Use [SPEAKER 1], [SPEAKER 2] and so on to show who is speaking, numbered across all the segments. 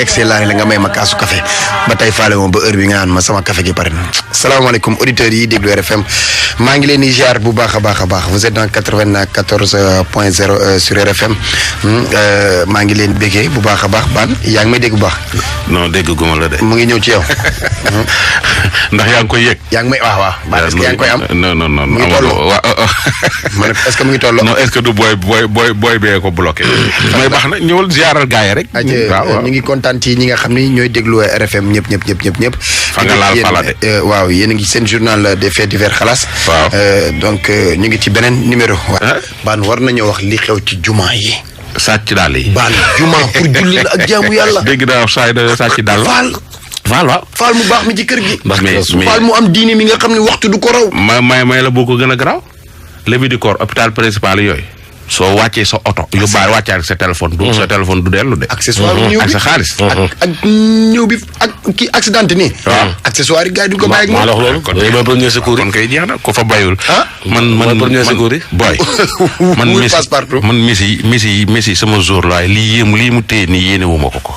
[SPEAKER 1] yegsee laa ne la nga may ma kaasu café ba tey faale moom ba heure bi nga naan ma sama café gi pare na. salaamaaleykum auditeurs yi déglu RFM maa ngi leen di ziar bu baax a baax a baax vous êtes dans 94.0 sur RFM maa ngi leen béggee bu baax a baax Ban yaa ngi may dégg bu baax.
[SPEAKER 2] non dégg guma la de.
[SPEAKER 1] mu ngi ñëw ci yow.
[SPEAKER 2] ndax yaa ngi koy yëg.
[SPEAKER 1] yaa ngi may waaw Ban est-ce que yaa ngi koy am.
[SPEAKER 2] non.
[SPEAKER 1] mu ngi toll ma ne est-ce que mu ngi toll.
[SPEAKER 2] non est-ce que du booy bee ko bloqué. mais baax na ñëwal ziaral gars yi rek.
[SPEAKER 1] waaw ñu ngi kontaan ci ñi nga xam ni ñooy déglu RFM ñëpp.
[SPEAKER 2] fa nga laal fala de.
[SPEAKER 1] waaw yéen a ngi seen journal des faits divers xalaas.
[SPEAKER 2] waaw
[SPEAKER 1] donc ñu ngi ci beneen numéro. Ban war nañoo wax li xew ci juma yi.
[SPEAKER 2] sàcc daal yi.
[SPEAKER 1] Ban juma pour julli la ak jaamu yàlla.
[SPEAKER 2] dégg naa sàcc daal.
[SPEAKER 1] faal mu baax mi ci kër gi.
[SPEAKER 2] mais
[SPEAKER 1] faal mu am diine mi nga xam ne waxtu du ko raw.
[SPEAKER 2] may la boo ko gën a garaaw. levée du corps hôpital principal yooyu. soo wàccee sa oto. yóbbaale wàccaale sa téléphone. du sa téléphone du dellu de.
[SPEAKER 1] accessoire ñëw bi
[SPEAKER 2] ak sa xaalis.
[SPEAKER 1] ak ñëw bi ak kii accidenté nii.
[SPEAKER 2] waaw
[SPEAKER 1] accessoire yi gars yi duñ ko bàyyi ak
[SPEAKER 3] maa la wax loolu. kon mooy premier secours yi.
[SPEAKER 2] kon kay jeex na ko fa bayul.
[SPEAKER 3] mooy premier secours yi.
[SPEAKER 2] booy. man Messi sama jour la waaye lii mu téye nii yéene wu ma ko.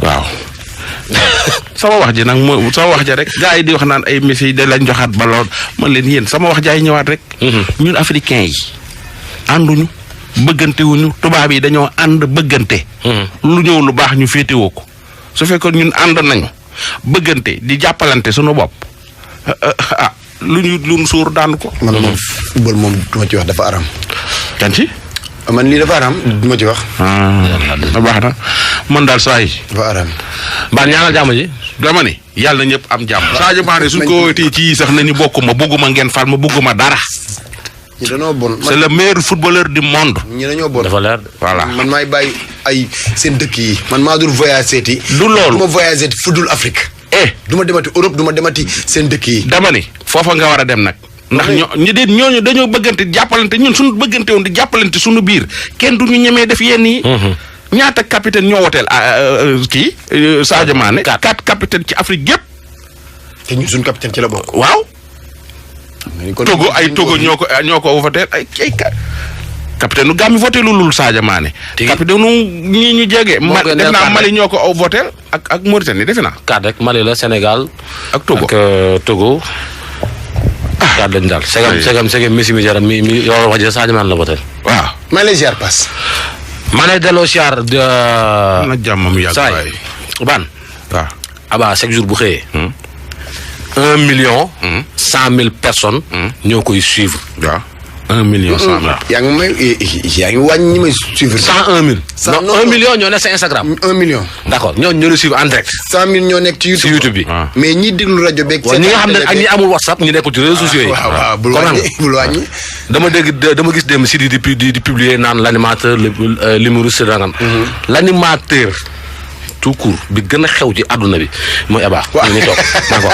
[SPEAKER 2] waaw. sama wax ji nag mooy sama wax ja rek gars yi di wax naan ay Messi da lañ joxaat ballon man leen yéen sama wax jaay ñëwaat rek. ñun africains yi ànduñu bëggante wuñu tubaab yi dañoo ànd bëggante. lu ñëw lu baax ñu féetewoo ko su fekkoon ñun ànd nañu bëggante di jàppalante suñu bopp lu ñu suur daan ko.
[SPEAKER 1] man moom football moom du ma ci wax dafa aram.
[SPEAKER 2] kan ci.
[SPEAKER 1] man lii dafa aram du ma ci wax.
[SPEAKER 2] baax na man daal saa yi.
[SPEAKER 1] dafa aram.
[SPEAKER 3] Ban ñaanal jàmm ji.
[SPEAKER 2] dama ni yàlla na ñëpp am jàmm. Sadio Mané suñ ko wootee ci sax nañu bëgguma ngeen fal ma bëgguma dara.
[SPEAKER 1] ñi dañoo bon.
[SPEAKER 2] c'est le meilleur footballeur du monde.
[SPEAKER 1] ñi dañoo bon
[SPEAKER 3] dafa leer.
[SPEAKER 2] voilà
[SPEAKER 1] man maay bàyyi ay seen dëkk yi. man maa dul voyagé ti.
[SPEAKER 2] du loolu
[SPEAKER 1] du ma voyagé ti fudul Afrique. du ma demati Europe du ma demati seen dëkk yi.
[SPEAKER 2] dama ni foofa nga war a dem nag. ndax ñooñu dañoo bëggante jàppalante ñun suñu bëggante woon di jàppalante suñu biir kenn du ñu ñemee def yenn yi. ñaata capitaine ñoo woteel kii Sadio Mané. 4 capitaine ci Afrique gépp.
[SPEAKER 1] te ñun suñu capitaine ci la bokk.
[SPEAKER 2] waaw. Togo ñoo ko woteel ay capitaine nu Gambie voté lulul Sadio Mané. capitaine nu ñii ñu jege. def naa Mali ñoo ko voté ak Mauritanie defe naa.
[SPEAKER 3] 4 rek Mali la Sénégal.
[SPEAKER 2] ak Togo
[SPEAKER 3] ak Togo. kat lañ daal segam Messi mi jaram mi yow wax ji Sadio Mané la voté.
[SPEAKER 2] waaw.
[SPEAKER 1] maa lay ziar pass.
[SPEAKER 3] maa lay delloo ziar.
[SPEAKER 2] na jàmmam yàgg waay
[SPEAKER 3] Ban.
[SPEAKER 2] waaw.
[SPEAKER 3] Aba chaque jour bu xëyee. 1,100,000 personnes. ñoo koy suivre.
[SPEAKER 2] waaw 1,100,000.
[SPEAKER 1] yaa ngi wàññi ñi may suivre.
[SPEAKER 3] 101,000. non 1 million ñoo nekk sa Instagram.
[SPEAKER 1] 1 million.
[SPEAKER 3] d'accord ñooñu ñoo la suivre en direct.
[SPEAKER 1] 100,000 ñoo nekk ci YouTube
[SPEAKER 3] bi.
[SPEAKER 1] mais ñi déglu rajo beeg.
[SPEAKER 3] waaw ñi nga xam ne ak ñi amul WhatsApp ñu nekkul ci réseaux sociaux yi.
[SPEAKER 1] waaw bul wàññi.
[SPEAKER 3] dama gis dem si di publier naan l'animateur l'humoriste dangam. l'animateur tout court bi gën a xew ci àdduna bi mooy Aba. waaw ñu toog d'accord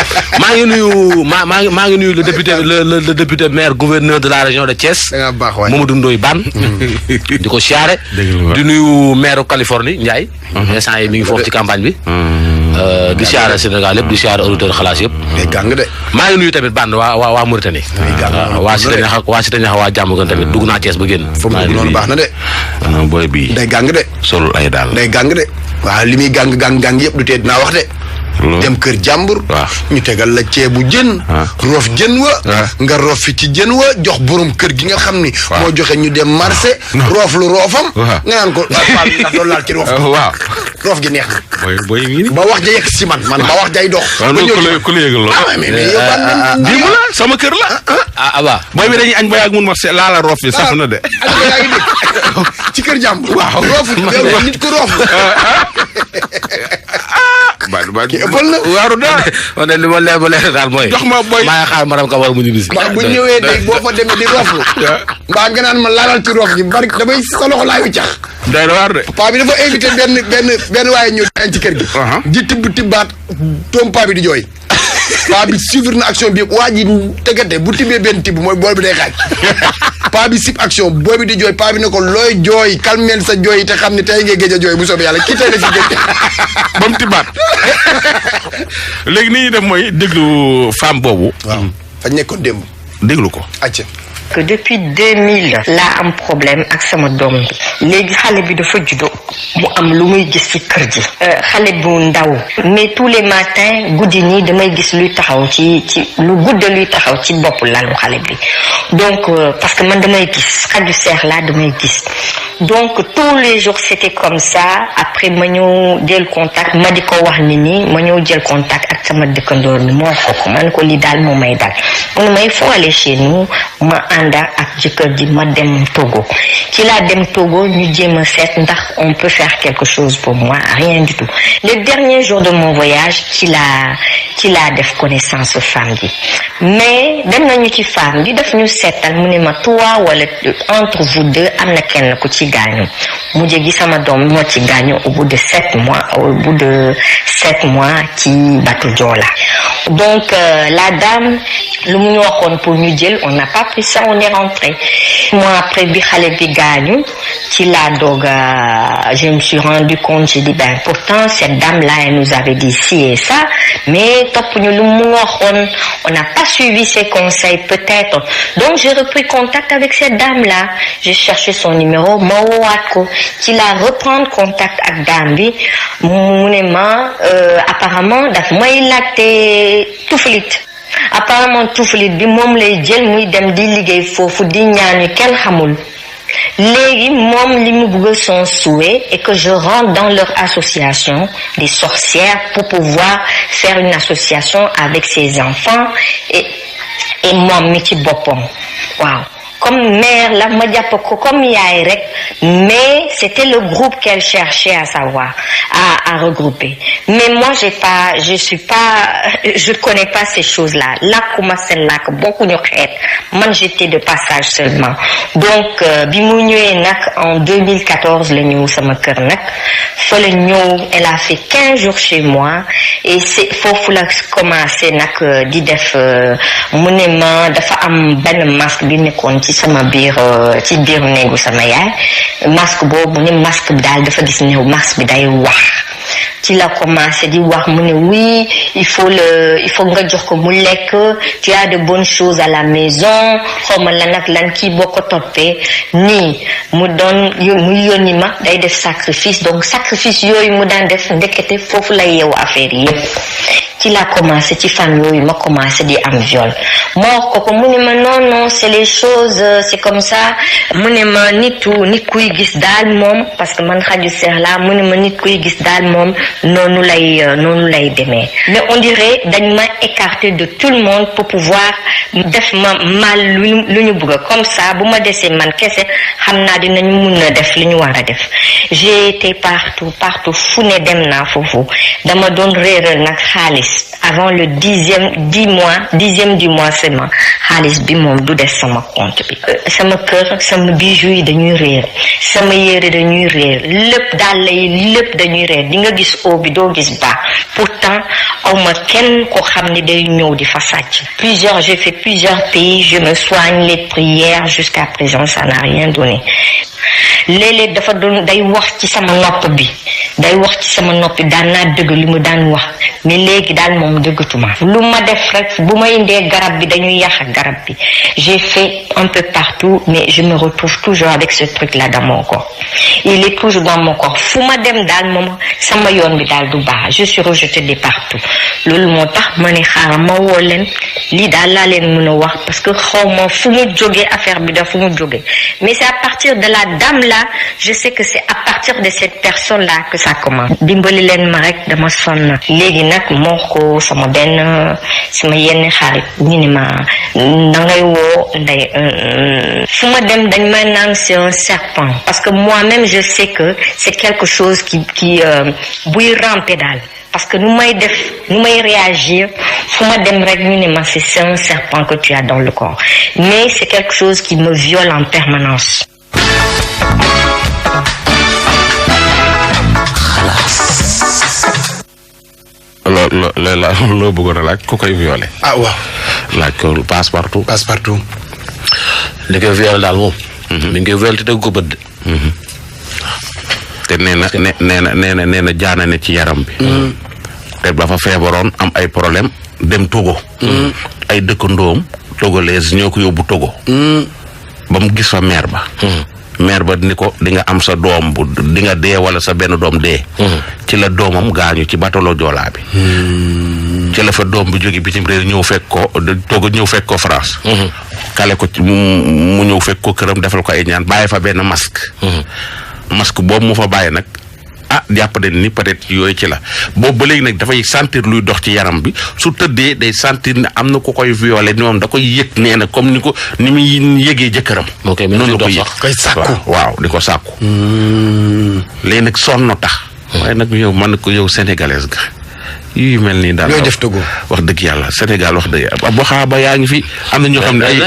[SPEAKER 3] maa ngi nuyu le député maire gouverneur de la région de Thiès.
[SPEAKER 1] da ngaa baax waay
[SPEAKER 3] Mamadou Ndoye Bane. di ko siyaare. di nuyu maire Californie Ndiaye. instant yi mi ngi foofu ci campagne bi. di siyaare Sénégal yëpp di siyaare auditeur xalaas yëpp.
[SPEAKER 1] day gàng de.
[SPEAKER 3] maa ngi nuyu tamit Bane waa Mauritanie. waa Cité Ñaxa waa jàmm gën tamit dugg naa Thiès ba génn.
[SPEAKER 1] foofu noonu baax na de.
[SPEAKER 2] booy bii
[SPEAKER 1] day gàng de.
[SPEAKER 2] sol ay daal
[SPEAKER 1] day gàng de. waaw li muy gàng yëpp du tee dinaa wax de. dem kër jàmbur. ñu tegal la ceebu jën. roof jën wa. nga roof fi ci jën wa jox borom kër gi nga xam ni. moo joxe ñu dem marché. roof lu roofam. nga naan ko ndax doon laal ci roof.
[SPEAKER 2] waaw
[SPEAKER 1] roof gi neex na.
[SPEAKER 2] booy
[SPEAKER 1] ba wax ja yegg si man ba wax jay dox.
[SPEAKER 2] ba ñëw ku la yëgal lool.
[SPEAKER 1] mais yow
[SPEAKER 2] bii la sama kër la.
[SPEAKER 3] Aba
[SPEAKER 2] booy bi dañuy añ ba yàgg mun marché laala roof bi saf na de.
[SPEAKER 1] yaa ngi dégg ci kër jàmbur. waaw roof nit ko roof.
[SPEAKER 2] kii
[SPEAKER 1] ëppal na
[SPEAKER 2] waaru daal.
[SPEAKER 3] man de li ma leer daal mooy.
[SPEAKER 2] jox ma booy
[SPEAKER 3] maa ngi xaar maram ka war mu ñibbisi.
[SPEAKER 1] waaw bu ñëwee de boo fa demee di rooflu. mbaa nga naan ma laalal ci roof gi bari damay sa loxo laay wiccax.
[SPEAKER 2] day na waar de.
[SPEAKER 1] paa bi dafa invité benn waaye ñu dañ ci kër gi. di tibbaat toom paa bi di jooy. paa bi suivre na action bi yëpp waa ji tegate bu tibbee benn tibb mooy bool bi day xaaj. paa bi sip action booy bi di jooy paa bi ne ko looy jooy calmeel sa jooy te xam ne tey ngay géej a jooy bu soobee yàlla kii tey la fi géej.
[SPEAKER 2] ba mu tibbaat léegi ni ñuy def mooy déglu femme boobu.
[SPEAKER 1] waaw fañ nekkoon démb.
[SPEAKER 2] déglu ko.
[SPEAKER 1] acca
[SPEAKER 4] que depuis 2000 laa am problème ak sama doom bi léegi xale bi dafa juddoo mu am lu muy gis ci kër gi xale bu ndaw mais tous les matins guddi nii damay gis luy taxaw ci lu gudda luy taxaw ci bopp lalu xale bi donc parce que man damay gis xaju seex laa damay gis donc tous les jours c'était comme ça après ma ñëw jël contact ma di ko wax nit ñi ma ñëw jël contact ak sama dëkkandoor bi moo xokk man ko li daal moo may dal mu ne may faut aller chez nous ma ànda ak jëkkër ji ma dem Togo ci laa dem Togo ñu jéem a seet ndax on peut faire quelque chose pour moi rien du tout le dernier jour de mon voyage ci laa def connaissance femme bi mais dem nañu ci femme bi daf ñu seetal mu ne ma toi wala entre vous deux am na kenn ku ci gaañu mujj gi sama doom moo ci gaañu au bout de 7 mois ci bateau Joola donc la dame lu mu ñu waxoon pour ñu jël on n'a pas pris ça on est rentré mois après bi xale bi gaañu ci laa doog je me suis rendu compte j'ai dit ben pourtant cette dame là elle nous avait dit ci et ça mais topp ñu lu mu waxoon on n'a pas suivi ses conseils peut-être donc j'ai repris contact avec cette dame là j'ai cherché son numéro ma woowaat ko ci laa reprendre contact ak dame bi mu ne ma apparemment daf may laajte tufulit apparemment tufulit bi moom lay jël muy dem di liggéey foofu di ñaani kenn xamul léegi moom li mu bëgg son souhait et que je rentre dans leur association des sorcières pour pouvoir faire une association avec ses enfants et moom mi ci boppam waaw comme mère la ma jàpp ko comme yaay rek mais c'était le groupe qu'elle cherchait à savoir à regrouper mais moi je connais pas ces choses-là làkkuma seen làkk bokkuñu xeet man j'étais de passage seulement donc bi mu ñëwee nag en 2014 la ñëw sama kër nag fa la ñëw elle a fait 15 jours chez moi et c'est foofu la commencé nag di def mu ne ma dafa am benn masque bi nekkoon ci sama biir ci biir néegu sama yaay masque boobu ne masque bi daal dafa gis ne masque bi day wax ci la commencé di wax mu ne oui il faut nga jox ko mu lekk tu as de bonnes choses à la maison xawma lan ak lan kii boo ko toppee nii mu yónni ma day def sacrifice donc sacrifice yooyu mu daan def ndekete foofu la yeewu affaire yépp ci la commencé ci fan yooyu ma commencé di am viol moo ko mu ne ma non c'est les choses c'est comme ça mu ne ma nit kuy gis daal moom parce que man xaju seex la mu ne ma nit kuy gis daal moom noonu lay demee mais on dirait dañ ma écarté de tout le monde pour pouvoir def ma mal lu ñu bëgg comme ça bu ma desee man kese xam naa dinañu mun a def li ñu war a def j'ai été partout fu ne dem naa foofu dama doon réeral nag xaalis avant le dixième du mois seulement xaalis bi moom du des sama compte bi sama kër sama bijoux yi dañuy réer sama yére dañuy réer lépp daal lépp dañuy réer di nga gis bi doo gis baax pourtant awma kenn ko xam ne day ñëw di fa sàcc j'ai fait plusieurs pays je me soigne les prières jusqu'à présent ça n'a rien donné léeg-léeg dafa doon day wax ci sama nopp bi daan naa dëgg li mu daan wax mais léegi daal moom dëggatuma lu ma def rek bu ma indee garab bi dañuy yàq garab bi j'ai fait un peu partout mais je me retrouve toujours avec ce truc là dans mon corps il est toujours dans mon corps fu ma dem daal moom sama yoon bi daal du baax je suis rejetée de partout loolu moo tax ma ne xaaral ma woo leen lii daal laa leen mën a wax parce que xaw ma fu mu jógee affaire bi da fu mu jógee mais c'est à partir de la dame là je sais que c'est à partir de cette personne là que ça commence dimbali leen ma rek dama sonn léegi nag moo ko sama yenn xarit ñu ne ma dangay woo ndey fu ma dem dañ may naan c'est un serpent parce que moi-même je sais que c'est quelque chose qui buy ramper daal parce que nu may réagir fu ma dem rek ñu ne ma c'est un serpent que tu as dans le corps mais c'est quelque chose qui me viole en permanence.
[SPEAKER 2] loo bëggoon a laaj ku koy violé.
[SPEAKER 1] ah waaw.
[SPEAKER 2] laaj ko passe-partout.
[SPEAKER 3] li koy violé daal moom. mi ngi koy violé te dëgg ko bët.
[SPEAKER 2] te nee na jaana ne ci yaram bi. te dafa feebaroon am ay problème dem Togo. ay dëkkandoom togolaise ñoo ko yóbbu Togo. ba mu gis fa maire ba. maire ba ni ko di nga am sa doom bu di nga dee wala sa benn doom dee. ci la doomam gaañu ci batalo Joola bi. ci la fa doom bi jóge bitim réew ñëw fekk ko Togo ñëw fekk ko France. kale ko mu ñëw fekk ko këram defal ko ay ñaan bàyyi fa benn masque. masque boobu mu fa bàyyi nag jàpp nañ ni peut-être yooyu ci la boobu ba léegi nag dafay sentir luy dox ci yaram bi su tëddee day sentir ne am na ku koy violer ni moom da koy yëg nee na comme ni muy yëgee jëkkëram.
[SPEAKER 3] ok
[SPEAKER 2] noonu la ko yëg
[SPEAKER 1] koy sàkku
[SPEAKER 2] waaw di ko sàkku. léegi nag sonn tax. waaye nag yow man ko yow sénégalaise ga yu mel nii daal.
[SPEAKER 1] ñoo def Togo
[SPEAKER 2] wax dëgg yàlla Sénégal wax dëgg yàlla Buxaaba yaa ngi fi am na ñoo xam ne ay.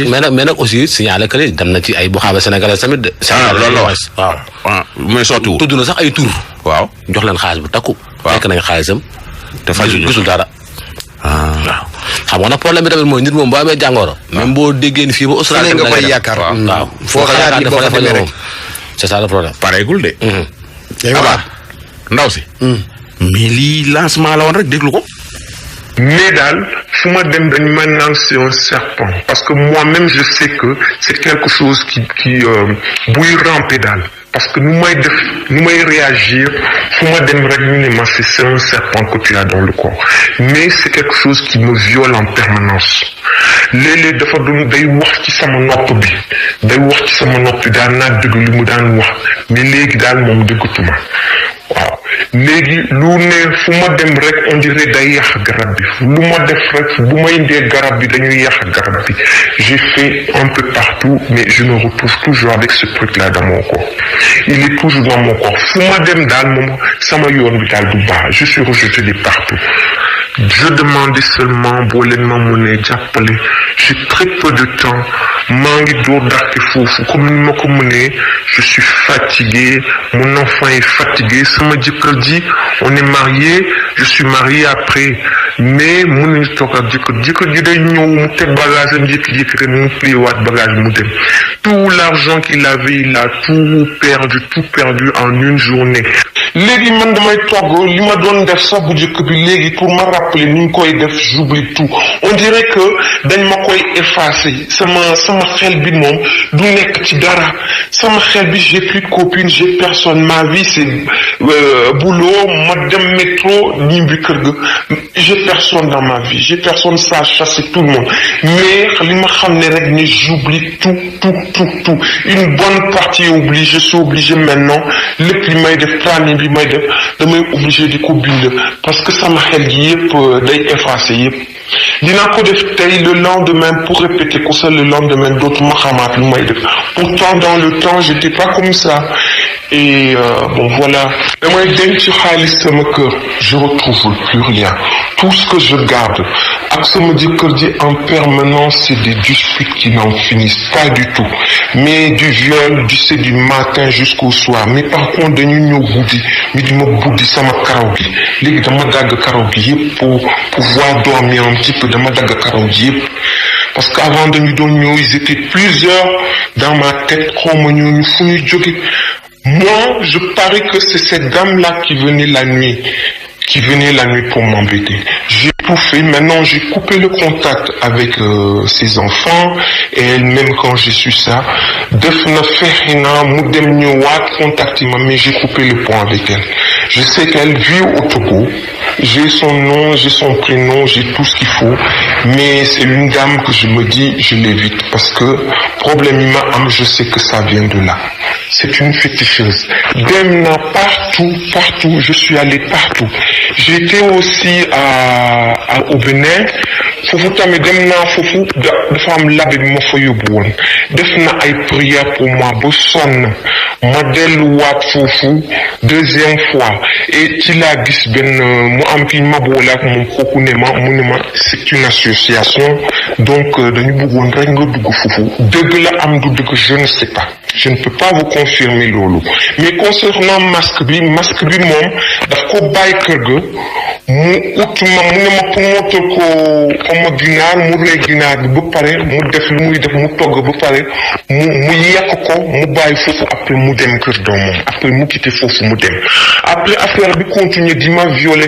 [SPEAKER 3] mais nag aussi signalé que dem na ci ay Buxaaba sénégalais tamit de.
[SPEAKER 2] loolu la wax waaw mais sottiwul
[SPEAKER 3] tudd na sax ay tur.
[SPEAKER 2] waaw
[SPEAKER 3] jox leen xaalis bu takku.
[SPEAKER 2] waaw
[SPEAKER 3] fekk nañ xaalisam.
[SPEAKER 2] te fajuñu
[SPEAKER 3] gisul dara. waaw xam nga nag problème bi tamit mooy nit moom boo amee jàngoro. même boo déggee ni fii ba Australie
[SPEAKER 1] nga koy yaakaar.
[SPEAKER 3] waaw
[SPEAKER 1] foo xalaat ni boo ko demee rek.
[SPEAKER 3] c'est ça le problème.
[SPEAKER 2] pareegul de.
[SPEAKER 1] waaw
[SPEAKER 2] ndaw si. mais lii lancement la woon rek déglu ko.
[SPEAKER 5] mais daal fu ma dem dañ ma naan c'est un serpent parce que moi-même je sais que c'est quelque chose qui buy ramper daal parce que nu may réagir fu ma dem rek ñu ne ma c'est un serpent que tu as dans le corps mais c'est quelque chose qui me viole en permanence léeg-léeg dafa doon day wax ci sama nopp bi daan naa dëgg lu mu daan wax mais léegi daal moom dëggatuma waaw léegi lu ne fu ma dem rek on dirait day yàq garab bi lu ma def rek bu may indee garab bi dañuy yàq garab bi j'ai fait un peu partout mais je me retrouve toujours avec ce truc là dans mon corps il est toujours dans mon corps fu ma dem daal moom sama yoon bi daal du baax je suis rejeté de partout je demandais seulement boo leen ma mënee jàppale j'ai très peu de temps maa ngi door dàqe foofu comme ni ma ko mënee je suis fatigué mon enfant est fatigué sama jëkkër ji on est marié je suis marié après mais mënuñu toog ak jëkkër ji day ñëw mu teg bagage am jékki-jékki rek mu pliwaat bagage mu dem tout l'argent qu'il avait il a tout perdu en une journée léegi man damay togg li ma doon def sax bu jëkk bi léegi pour ma rappeler ni ñu koy def j'oublie tout on dirait que dañ ma koy effacer sama xel bi moom du nekk ci dara sama xel bi j'ai plus de copine j'ai personne ma vie c'est boulot ma dem métro ñibbi kër ga j'ai personne dans ma vie j'ai personne ça chasser tout le monde mais li ma xam ne rek ni j'oublie tout une bonne partie est oubliée je suis obligé maintenant lépp li may def planning bi may def damay obligé di ko bind parce que sama xel gi yëpp day effacé yëpp dinaa ko def tey le lendemain pour répéter ko ça le lendemain dootuma xamaat lu may def pourtant dans le temps j'étais pas comme ça et bon voilà damay denc xaalis sama kër je retrouve plus rien tout ce que je garde ak sama jëkkër ji en permanence c'est des disputes qui n'en finissent pas du tout mais du viol du matin jusqu'au soir mais par contre dañu ñëw guddi mi di ma buddi sama karaw gi léegi dama dagg karaw gi yëpp pour pouvoir dormir un petit peu dama dagg karaw gi yëpp parce que avant dañu doon ñëw ils étaient plusieurs dans ma tête xawma ñooñu fu ñu jóge moi je parie que c'est cette dame-là qui venait la nuit pour m'embêter. J'ai tout fait. Maintenant, j'ai coupé le contact avec ses enfants et elle-même quand j'ai su ça, def na fexe na mu dem ñëwaat contacter ma mais j'ai coupé le pont avec elle. Je sais qu'elle vit au Togo. J'ai son nom, j'ai son prénom, j'ai tout ce qu'il faut. Mais c'est une dame que je me dis, je l'évite parce que problème il m'a am, je sais que ça vient de là. C'est une féticheuse. Dem na partout, je suis allé partout. J'étais aussi au Bénin. Foofu tamit dem naa foofu dafa am labbe bi ma fa yóbbu woon def na ay prière pour moi ba sonn ma delluwaat foofu deuxième fois et ci laa gis benn mu am ki ma boole ak moom kooku ne ma c'est une association donc dañu bëggoon rek nga dugg foofu dëgg la am du dëgg je ne sais pas je ne peux pas vous confirmer loolu mais concernant masque bi moom daf ko bàyyi kër ga mu ut ma mu ne ma promoteur ko xama ginaar mu rey ginaar bi ba pare mu def lu muy def mu togg ba pare mu yàq ko mu bàyyi foofu après mu dem kër doomam après mu quitté foofu mu dem après affaire bi continuer di ma violer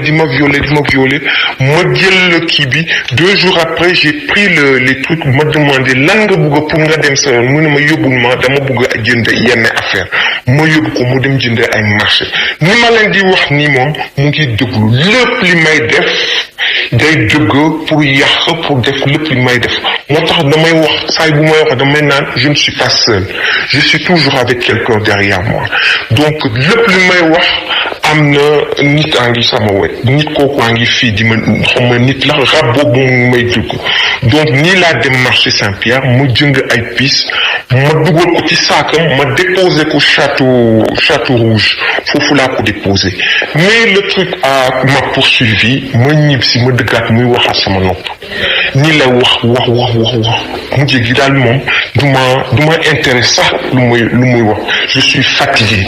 [SPEAKER 5] ma jël kii bi 2 jours après j'ai pris les trucs ma demandé lan nga bëgg pour nga dem sa yoon mu ne ma yóbbul ma dama bëgg a jënd yenn affaire ma yóbbu ko mu dem jënd ay marché ni ma leen di wax nii moom mu ngi déglu lépp li may def day dëgg pour yàq pour def lépp li may def moo tax damay wax saay bu may wax damay naan je ne suis pas seul je suis toujours avec quelqu'un derrière moi donc lépp li may wax am na nit a ngi sama wet nit kooku a ngi fii di ma xam ma nit la rab boobu mu may dugg donc nii laa dem marché Saint-Pierre ma jënd ay pis ma dugal ko ci saakam ma déposé ko château rouge foofu laa ko déposé mais le truc m'a poursuivi ma ñib si ma dëggaat muy waxaat sama nopp nii lay wax mujj gi daal moom du ma intéresse sax lu muy wax je suis fatigué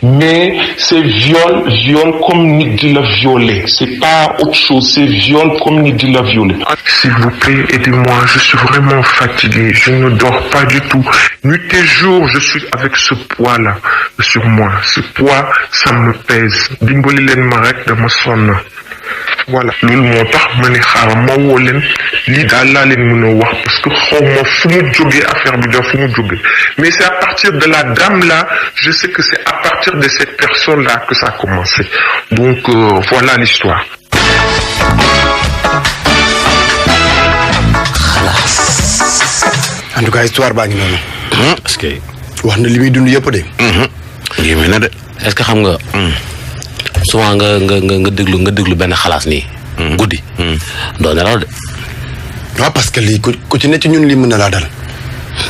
[SPEAKER 5] mais c'est viol comme nit di la violer c'est pas autre chose c'est viol comme nit di la violer. S'il vous plaît aidez-moi je suis vraiment fatigué je ne dors pas du tout nuit et jour je suis avec ce poids là sur moi ce poids ça me pèse dimbali leen ma rek dama sonn. voilà loolu moo tax ma ne xaaral ma woo leen lii daal laa leen mën a wax parce que xaw ma fu mu jógee affaire bi daal fu mu jógee mais c'est à partir de la dame là je sais que c'est à partir de cette personne là que ça a commencé donc voilà l'histoire.
[SPEAKER 1] en tout cas histoire baa ngi noonu.
[SPEAKER 3] est-ce que.
[SPEAKER 1] wax na li muy dund yëpp de.
[SPEAKER 3] yéeme na de. est-ce que xam nga. souvent nga déglu benn xalaas nii. guddi. doo nelaw de.
[SPEAKER 1] waaw parce que lii ku ci nekk ñun lii mën na laa dal.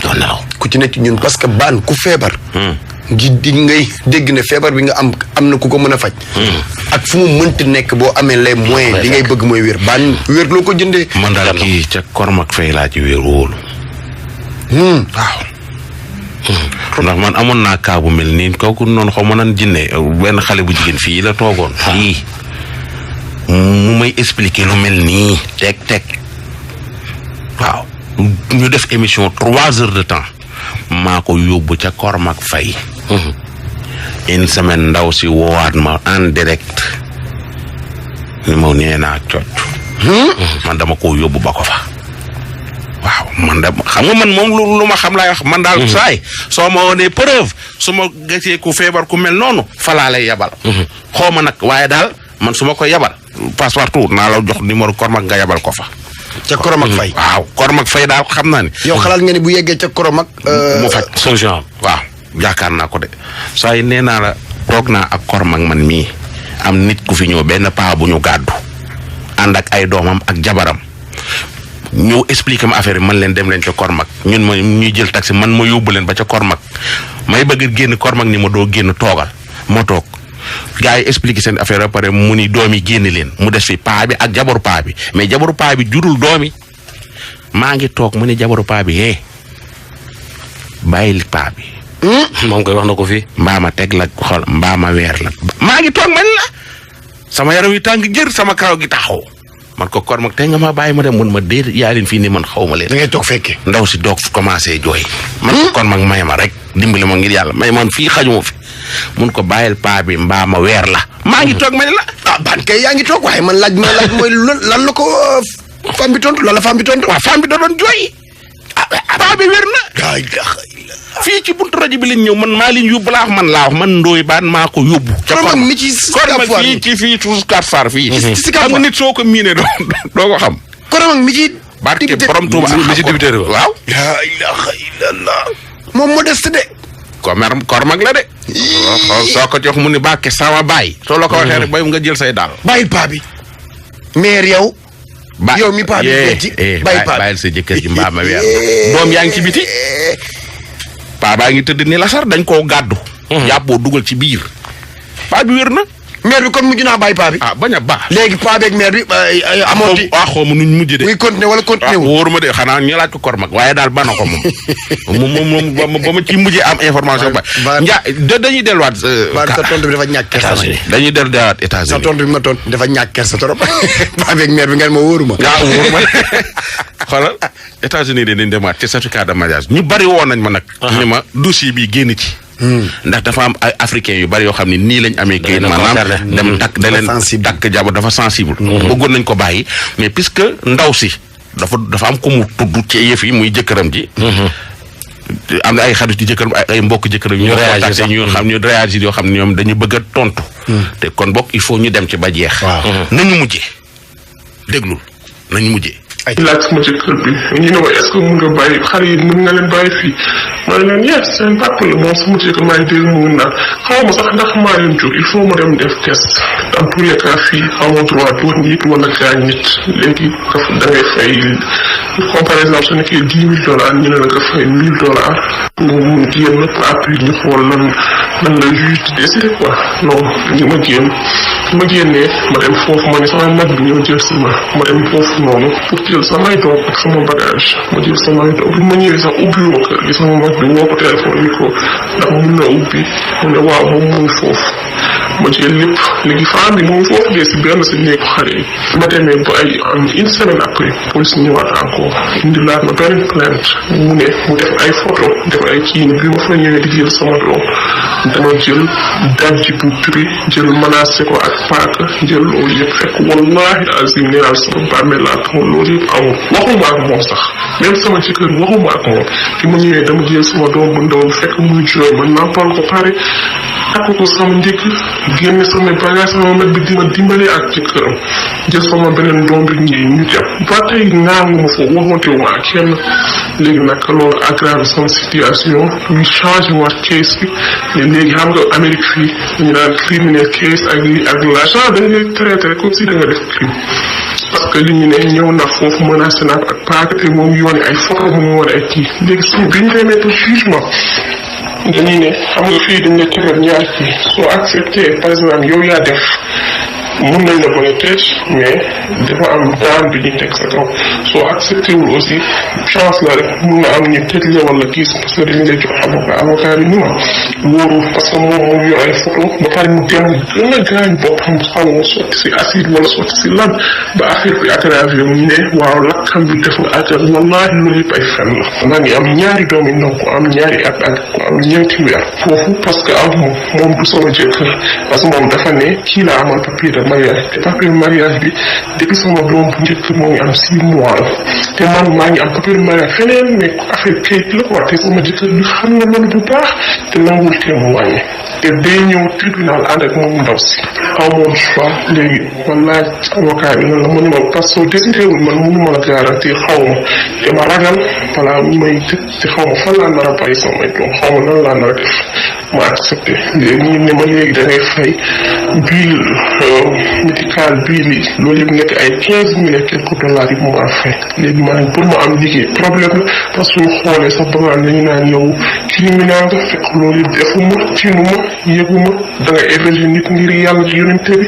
[SPEAKER 3] doo nelaw.
[SPEAKER 1] ku ci nekk ñun parce que baan ku feebar. ngay dégg ne feebar bi nga am na ku ko mën a faj. ak fu mu mënti nekk boo amee les moyens li ngay bëgg mooy wér baan wér loo ko jëndee.
[SPEAKER 2] man daal kii ca Kormak Faye laa ci wér wóolu. waaw. ndax man amoon naa kaa bu mel nii kooku noonu xaw ma nan jinne benn xale bu jigéen fii la toogoon. fii mu may expliquer lu mel nii. teg waaw ñu def émission 3 heures de temps maa ko yóbbu ca Kormak Faye. une semaine ndaw si woowaat ma en direct ni ma nee naa cocc. man dama ko yóbbu ba ko fa. waaw man de xam nga man moom lu ma xam laay wax man daal saay soo ma wonee preuve su ma gisee ku feebar ku mel noonu falaa lay yabal. xaw ma nag waaye daal man su ma koy yabal passe-partout naa la jox numéro Kormak nga yabal ko fa.
[SPEAKER 1] ca Kormak Faye.
[SPEAKER 2] waaw Kormak Faye daal xam naa ne.
[SPEAKER 1] yow xalaat nga ni bu yeggee ca Kormak.
[SPEAKER 2] mu faj solution waaw yaakaar naa ko de saa yi nee naa la toog naa ak Kormak man mii am nit ku fi ñëw benn paa bu ñu gàddu ànd ak ay doomam ak jabaram. ñëw expliqué ma affaire yi man leen dem leen ca Kormak ñun ma ñuy jël taxi man ma yóbbu leen ba ca Kormak may bëgg génn Kormak ni ma doo génn toogal ma toog gars yi expliqué seen affaire ba pare mu ni doom yi génn leen mu des fi paa bi ak jabaru paa bi mais jabaru paa bi jurul doom yi maa ngi toog mu ni jabaru paa bi bàyyil paa bi.
[SPEAKER 3] moom koy wax na ko fii.
[SPEAKER 2] mbaa ma teg la xol mbaa ma weer la. maa ngi toog man la sama yaram yi tàng jër sama karaw gi taxaw. man ko Kormak tey nga ma bàyyi ma dem mun ma déet yaa leen fii nii man xaw ma leen.
[SPEAKER 1] da ngay toog fekkee.
[SPEAKER 2] ndaw si doog commencé jooy. man ko Kormak may ma rek dimbali ma ngir yàlla may man fii xajuma fi mun ko bàyyil paa bi mbaa ma weer la. maa ngi toog ma ne la.
[SPEAKER 1] ah ban kay yaa ngi toog waaye man laaj mooy lan la ko femme bi tontu lan la femme bi tontu.
[SPEAKER 2] waaw femme bi da doon jooy. paa bi wér na. fii ci buntu rajo bi lañ ñëw man maa leen yóbbu laa wax man Ndoye Bane maa ko yóbbu. ca
[SPEAKER 1] Kormak mi ci
[SPEAKER 2] Kormak fii ci fii toujours 4 far fii.
[SPEAKER 1] ci
[SPEAKER 2] xam nga nit soo ko miinee doo ko xam.
[SPEAKER 1] Kormak mi ci.
[SPEAKER 2] barke borom Tuuba
[SPEAKER 3] mi ci député
[SPEAKER 2] waaw.
[SPEAKER 1] laa ilaaha illallah. moom modeste de.
[SPEAKER 2] Kormak la de. soo ko jox mu ni bàkke sama baay. soo la ko waxee rek bay nga jël say daal.
[SPEAKER 1] bàyyil paa bi. maire yow. yow mi paa bi metti bàyyi paa bi
[SPEAKER 2] bàyyil sa jëkkër ji mbaa ma weer doom yaa ngi ci biti. paa baa ngi tëdd ni la sar dañ koo gàddu. jàppoo dugal ci biir. paa bi wér na.
[SPEAKER 1] maire bi kon mujj naa bàyyi paa bi.
[SPEAKER 2] bañ a baax.
[SPEAKER 1] léegi paa beeg maire bi amoon ci.
[SPEAKER 2] xaw ma nuñ mujj de.
[SPEAKER 1] muy continuer wala continuer wu.
[SPEAKER 2] wóoruma de xanaa ñu laaj ko kor mag waaye daal ba na ko moom ba ma ci mujjee am information ba. dañuy delluwaat.
[SPEAKER 1] sa tontu bi dafa ñàkk kersa.
[SPEAKER 2] dañuy delluwaat États-Unis.
[SPEAKER 1] sa tontu bi ma tontu dafa ñàkk kersa trop. paa beeg maire bi ngeen ma wóoruma.
[SPEAKER 2] waaw wóoruma xoolal États-Unis dañ demaat ci certificat de mariage ñu bari woon nañ ma nag. ni ma dossier bi génn ci. ndax dafa am ay africains yu bari yoo xam ne nii lañ amee kayit maanaam dem takk da leen takk jabar dafa sensible bëggoon nañ ko bàyyi mais puisque ndaw si dafa am ko mu tudd ci yëf yi muy jëkkëram ji am na ay xarit yu jëkkëram ay mbokk jëkkëram ñu contacté ñu xam ñu réagir yoo xam ne ñoom dañu bëgg a tontu te kon bokk il faut ñu dem ci ba jeex nañu mujjee déglul nañu mujjee
[SPEAKER 5] laaj sama jëkkër bi ñu ne ma est-ce que mun nga bàyyi xale yi mën nga leen bàyyi fii ma ne leen yes seen papa la moom sama jëkkër maa ngi dégg mu naan xaw ma sax ndax maa leen jur il faut ma dem def test dans tous les cas fii amoo droit dóor nit wala gaañ nit léegi da ngay fay comme par exemple su nekkee $10,000 ñu ne la nga fay $1,000 nga mun génn après ñu xool lan la juge di décider quoi non ñu ma génnee ma dem foofu ma ne sama mag bi ñëw jël si ma dem foofu noonu pour jël samay doom ak sama bagage ma jël samay doom bi ma ñëwee sax ubbiwuma kër gi sama mag bi woo ko téléphone ni ko ndax mun na ubbi mu ne waaw moom mu ngi foofu ma jël lépp léegi femme bi mu ngi foofu dee si benn si néegu xale yi ma demee ba ay une semaine après police ñëwaat encore indilaat ma benn plainte mu def ay photo def ay kii bi ma fa ñëwee di jël sama doom dama jël dajji bu turi jël menacé ko ak paaka jël loolu yëpp fekk wallahi azim nee naa sama bàmmeel laa taxoon loolu yëpp amul waxuma ak moom sax même sama jëkkër waxuma ak moom fi ma ñëwee dama jël sama doom bu ndaw fekk muy jooy ma nampal ko pare takk ko sama ndigg génne sama bagage sama mag bi dima dimbale ak jëkkëram jël sama beneen doom bi ñu dem ba tey naangu ma foofu waxante wu ma ak kenn léegi nag loolu aggrave sama situation ñu changé waat case bi mais léegi xam nga Amérique fii dañu naan criminel case ak l'argent dañ lay traité comme si da nga def crime parce que li ñu ne ñëw na foofu menacé na ak paaka te moom yoone ay photo mu wane ay kii léegi suñu bi ñu demee ba jugement dañuy ne xam nga fii dañ la tegal ñaar kii soo accepté par exemple yow yaa def mun nañ la mën a tëj mais dafa am daan bi ñu teg sa kaw soo accepté wul aussi chance la rek mun na am ñu tëj la wala gis parce que dañu lay jox avocat bi ni ma wóoru parce que moom yor ay photo ba pare mu dem gën a gaañ boppam xaw ma sotti si acide wala sotti si lan ba affaire bi aggravé mu ne waaw lakkam bi def nga aggravé wallahi loolu yëpp ay fen la maa ngi am ñaari doom yi ndaw ko am ñaari at ak ko am ñeenti weer foofu parce que am moom du sama jëkkër parce que moom dafa ne kii la amal papier de mariage te papier de mariage bi depuis sama doom bu njëkk moo ngi am 6 mois la te man maa ngi am papier de mariage feneen mais affaire kayit la quoi te sama jëkkër bi xam na loolu bu baax te nangul témoigner te day ñëw tribunal ànd ak moom ndaw si amoon choix léegi man laaj avocat bi noonu la mënu ma parce que soo décidé wul man mënu ma la garantir xaw ma te ma ragal balaa ñu may tëj te xaw ma fan laa nar a bàyyi samay doom xaw ma lan laa nar a def ma accepté léegi ñu ne ma léegi da ngay fay bill médical bill yi loolu yëpp nekk ay 15,000 et quelques dollars yi mu ma fay léegi ma ne pour ma am liggéey problème la parce que suñu xoolee sax ba nga nañu naan yow criminel nga fekk loolu yëpp defuma tiinuma yëguma da nga héberger nit ngir yàlla ci yonente bi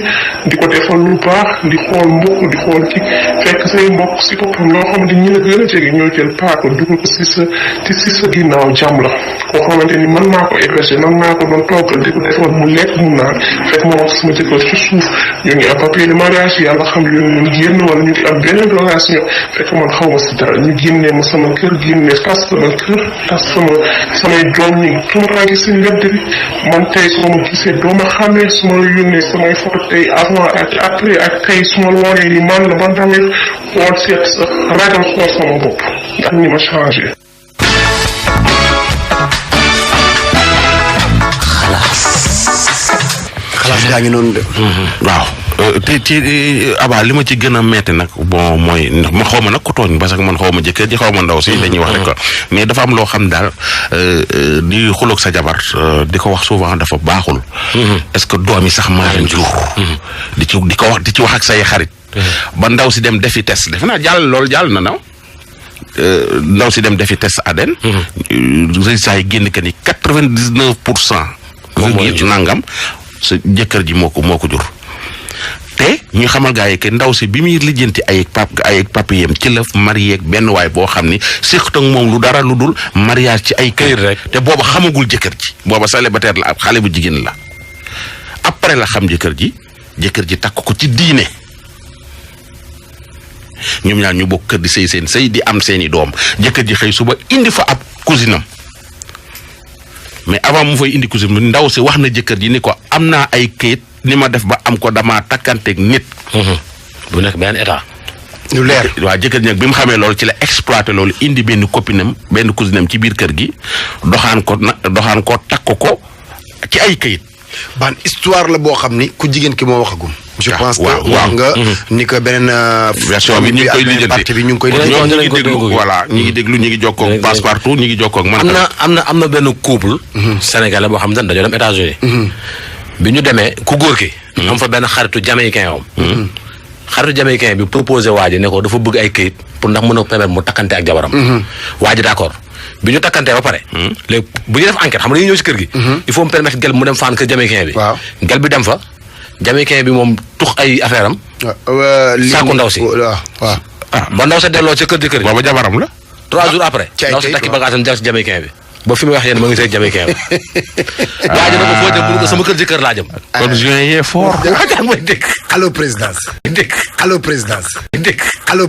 [SPEAKER 5] di ko defal lu baax di xool mbokk di xool ci fekk say mbokk si boppam loo xamante ñi la gën a jege ñoo jël paako dugal ko si sa ginnaaw jàmm la koo xamante ni mën naa ko héberger mën naa ko doon toggal di ko defal mu lekk mu naan fekk moom ak sama jëkkër ci suuf ñoo ngi am papier de mariage yàlla xam yoon ñu génn wala ñu ngi am beneen relation fekk man xaw ma si dara ñu génnee ma sama kër génnee tas sama kër tas samay doom ñi tumuraange si mbedd bi man tey soo ma gisee doo ma xamee su ma yónnee samay photo tey avant ak après ak tey su ma woonee ni man la ba ndawee xool seet sa ragal xool sama bopp ndax ni ma changé.
[SPEAKER 1] xalaas yaa ngi noonu de.
[SPEAKER 2] waaw te ci Aba li ma ci gën a metti nag bon mooy ndax man xaw ma nag ku tooñ parce que man xaw ma jëkkër ji xaw ma ndaw si dañuy wax rek quoi mais dafa am loo xam daal di xuloog sa jabar di ko wax souvent dafa baaxul. est-ce que doom yi sax maa leen jur. di ci wax ak say xarit. ba ndaw si dem defi test defe naa loolu jàll na naw. ndaw si dem defi test ADN. résultat yi génn que ni 99%. moom mooy nangam. sa jëkkër ji moo ko jur te ñu xamal gaa yi que ndaw si bi muy lijjanti ay papiyam ci la marié ak benn waay boo xam ni séqut ak moom lu dara lu dul mariage ci ay këyit rek te booba xamagul jëkkër ji booba célibataire la ab xale bu jigéen la après la xam jëkkër ji takk ko ci diine ñoom ñaar ñu bokk kër di sëy seen sëy di am seeni doom jëkkër ji xëy suba indi fa ab cousinam mais avant mu fay indi cousinam ndaw si wax na jëkkër ji ni ko am naa ay këyit ni ma def ba am ko damaa takkanteeg nit.
[SPEAKER 3] bu nekk benn état.
[SPEAKER 1] lu leer
[SPEAKER 2] waaw jëkkër ji nag bi mu xamee loolu ci la exploité loolu indi benn copinam benn cousinam ci biir kër gi doxaan ko takk ko ci ay këyit.
[SPEAKER 1] ban histoire la boo xam ni ku jigéen ki moo waxagum. je pense que
[SPEAKER 2] waaw
[SPEAKER 1] wax nga ni que beneen
[SPEAKER 2] version bi ñu ngi koy lijjanti
[SPEAKER 1] parti bi ñu ngi koy
[SPEAKER 2] ñoom ñu ngi déglu voilà ñu ngi déglu ñu ngi jokkoo ak Passepartout ñu ngi jokkoo ak man.
[SPEAKER 3] am na benn couple. sénégalais boo xam ne dañoo dem États-Unis bi ñu demee ku góor ki. am fa benn xaritu jamaïcain am. xaritu jamaïcain bi proposé waa ji ne ko dafa bëgg ay këyit pour ndax mën a permettre mu takkante ak jabaram. waa ji d'accord bi ñu takkantee ba pare. léegi bu ñu def enquête xam nga dañuy ñëw si kër gi. il faut mu permettre gel mu dem faan kër jamaïcain bi.
[SPEAKER 1] waaw
[SPEAKER 3] gel bi dem fa. jamaïcain bi moom tux ay affaire am. saaku ndaw si.
[SPEAKER 1] waaw
[SPEAKER 3] ba ndaw sa delloo ca kër di kër gi.
[SPEAKER 2] booba jabaram la.
[SPEAKER 3] 3 jours après. ndaw si takki bagage am jaar si jamaïcain bi. ba fi mu wax yéen ma ngi sëy jamaïcain bi. waa ji na ko foo jëm bu ko sama kër jëkkër laa jëm.
[SPEAKER 2] kon juin yee fort.
[SPEAKER 3] may dégg.
[SPEAKER 1] allo présidence.
[SPEAKER 3] dégg.
[SPEAKER 1] allo présidence.
[SPEAKER 3] dégg.
[SPEAKER 1] allo